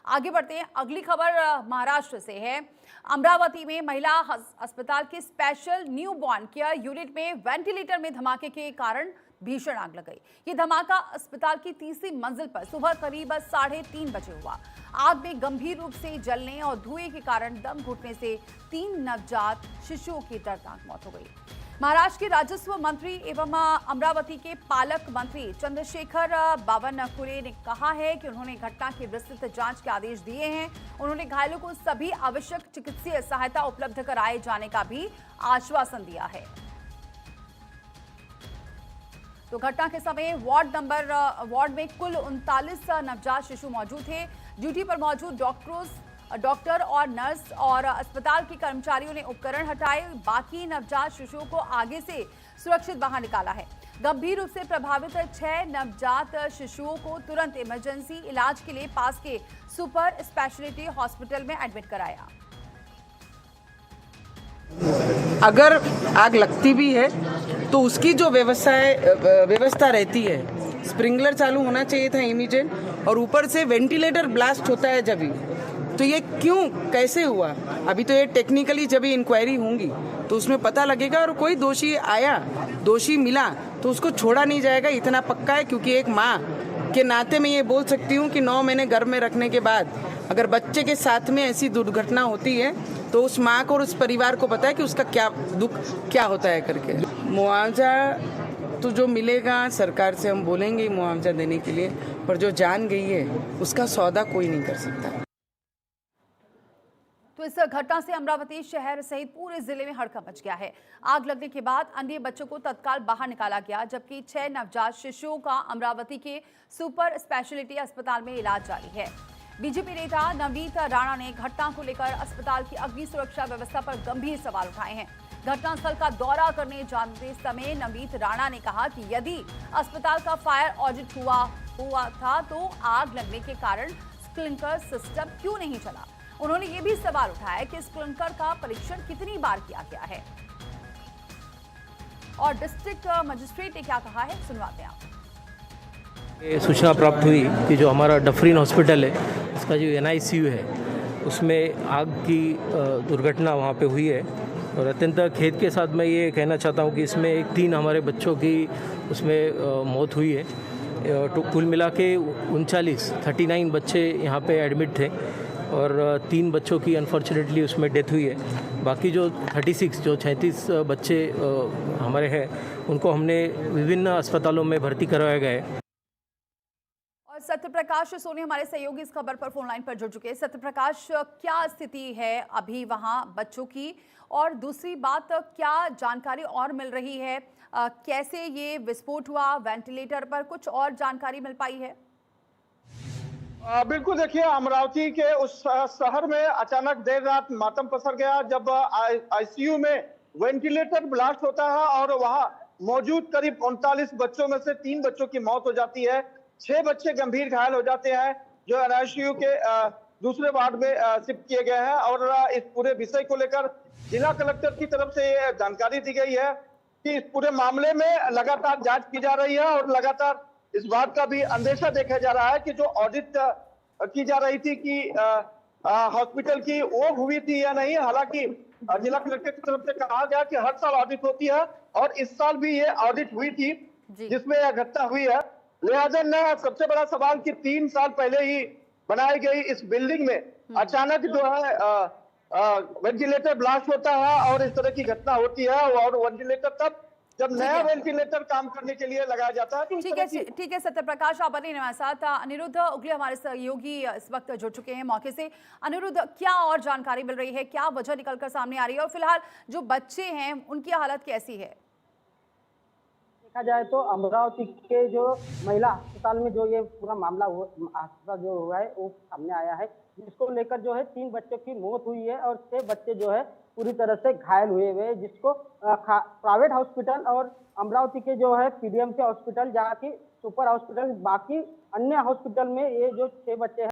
आगे बढ़ते हैं। अगली खबर महाराष्ट्र से है। अमरावती में महिला अस्पताल के स्पेशल न्यूबॉर्न केयर यूनिट में वेंटिलेटर में धमाके के कारण भीषण आग लग गई। ये धमाका अस्पताल की तीसरी मंजिल पर सुबह करीब 3:30 बजे हुआ। आग में गंभीर रूप से जलने और धुएं के कारण दम घुटने से 3 नवजात शिशुओं की दर्दनाक मौत हो गई। महाराष्ट्र के राजस्व मंत्री एवं अमरावती के पालक मंत्री चंद्रशेखर बावनकुले ने कहा है कि उन्होंने घटना की विस्तृत जांच के आदेश दिए हैं। उन्होंने घायलों को सभी आवश्यक चिकित्सीय सहायता उपलब्ध कराए जाने का भी आश्वासन दिया है। तो घटना के समय वार्ड में कुल 39 नवजात शिशु मौजूद थे। ड्यूटी पर मौजूद डॉक्टर और नर्स और अस्पताल के कर्मचारियों ने उपकरण हटाए। बाकी नवजात शिशुओं को आगे से सुरक्षित बाहर निकाला है। गंभीर रूप से प्रभावित 6 नवजात शिशुओं को तुरंत इमरजेंसी इलाज के लिए पास के सुपर स्पेशलिटी हॉस्पिटल में एडमिट कराया। अगर आग लगती भी है तो उसकी जो व्यवस्था रहती है, स्प्रिंकलर चालू होना चाहिए था इमीडिएट, और ऊपर से वेंटिलेटर ब्लास्ट होता है जब भी, तो ये क्यों कैसे हुआ अभी तो ये टेक्निकली जब भी इंक्वायरी होंगी तो उसमें पता लगेगा, और कोई दोषी मिला तो उसको छोड़ा नहीं जाएगा, इतना पक्का है। क्योंकि एक माँ के नाते मैं ये बोल सकती हूँ कि 9 महीने गर्भ में रखने के बाद अगर बच्चे के साथ में ऐसी दुर्घटना होती है तो उस माँ को और उस परिवार को पता है कि उसका क्या दुख क्या होता है करके। मुआवजा तो जो मिलेगा सरकार से हम बोलेंगे मुआवजा देने के लिए, पर जो जान गई है उसका सौदा कोई नहीं कर सकता। तो इस घटना से अमरावती शहर सहित पूरे जिले में हड़कंप मच गया है। आग लगने के बाद अन्य बच्चों को तत्काल बाहर निकाला गया, जबकि 6 नवजात शिशुओं का अमरावती के सुपर स्पेशलिटी अस्पताल में इलाज जारी है। बीजेपी नेता नवनीत राणा ने घटना को लेकर अस्पताल की अग्नि सुरक्षा व्यवस्था पर गंभीर सवाल उठाए हैं। घटनास्थल का दौरा करने जाते समय नवनीत राणा ने कहा कि यदि अस्पताल का फायर ऑडिट हुआ था तो आग लगने के कारण स्प्रिंकलर सिस्टम क्यों नहीं चला। उन्होंने ये भी सवाल उठाया कि स्प्रिंकलर का परीक्षण कितनी बार किया गया है। और डिस्ट्रिक्ट मजिस्ट्रेट ने क्या कहा है, सुनवाते हैं आप। सूचना प्राप्त हुई कि जो हमारा डफरीन हॉस्पिटल है, उसका जो NICU है, उसमें आग की दुर्घटना वहाँ पे हुई है। और अत्यंत खेद के साथ मैं ये कहना चाहता हूँ कि इसमें 3 हमारे बच्चों की उसमें मौत हुई है। तो कुल मिला के 39 बच्चे यहाँ पे एडमिट थे और 3 बच्चों की अनफॉर्चुनेटली उसमें डेथ हुई है। बाकी जो 36 बच्चे हमारे हैं उनको हमने विभिन्न अस्पतालों में भर्ती करवाया गया है। और सत्यप्रकाश सोनी हमारे सहयोगी इस खबर पर फोन लाइन पर जुड़ चुके हैं। सत्यप्रकाश, क्या स्थिति है अभी वहां बच्चों की, और दूसरी बात क्या जानकारी और मिल रही है, कैसे ये विस्फोट हुआ वेंटिलेटर पर, कुछ और जानकारी मिल पाई है? बिल्कुल, देखिए अमरावती के उस शहर में अचानक देर रात मातम पसर गया जब ICU में वेंटिलेटर ब्लास्ट होता है और वहां मौजूद करीब 39 बच्चों में से 3 बच्चों की मौत हो जाती है। 6 बच्चे गंभीर घायल हो जाते हैं जो NICU के दूसरे वार्ड में शिफ्ट किए गए हैं। और इस पूरे विषय को लेकर जिला कलेक्टर की तरफ से जानकारी दी गई है कि इस पूरे मामले में लगातार जांच की जा रही है और लगातार इस बात का भी अंदेशा देखा जा रहा है कि जो ऑडिट की जा रही थी कि हॉस्पिटल की वो हुई थी या नहीं। हालांकि जिला कलेक्टर की तरफ से कहा गया कि हर साल ऑडिट होती है और इस साल भी ये ऑडिट हुई थी जिसमें यह घटना हुई है। लिहाजा सबसे बड़ा सवाल कि 3 साल पहले ही बनाई गई इस बिल्डिंग में अचानक जो है वेंटिलेटर ब्लास्ट होता है और इस तरह की घटना होती है। और वेंटिलेटर तब जब नया वेंटिलेटर काम करने के लिए लगाया जाता है। तो ठीक है सत्यप्रकाश, आप बने हमारे साथ। अनिरुद्ध उगले हमारे सहयोगी इस वक्त जुड़ चुके हैं मौके से। अनिरुद्ध, क्या और जानकारी मिल रही है, क्या वजह निकलकर सामने आ रही है, और फिलहाल जो बच्चे हैं उनकी हालत कैसी है? देखा जाए तो अमरावती के जो महिला अस्पताल में जो ये पूरा मामला जो हुआ है वो सामने आया है, जिसको लेकर जो है 3 बच्चों की मौत हुई है और 6 बच्चे जो है पूरी तरह से घायल हुए हुए, जिसको प्राइवेट हॉस्पिटल और अमरावती के जो है PDMC हॉस्पिटल, जहाँ की सुपर हॉस्पिटल, बाकी अन्य हॉस्पिटल में ये जो 6 बच्चे हैं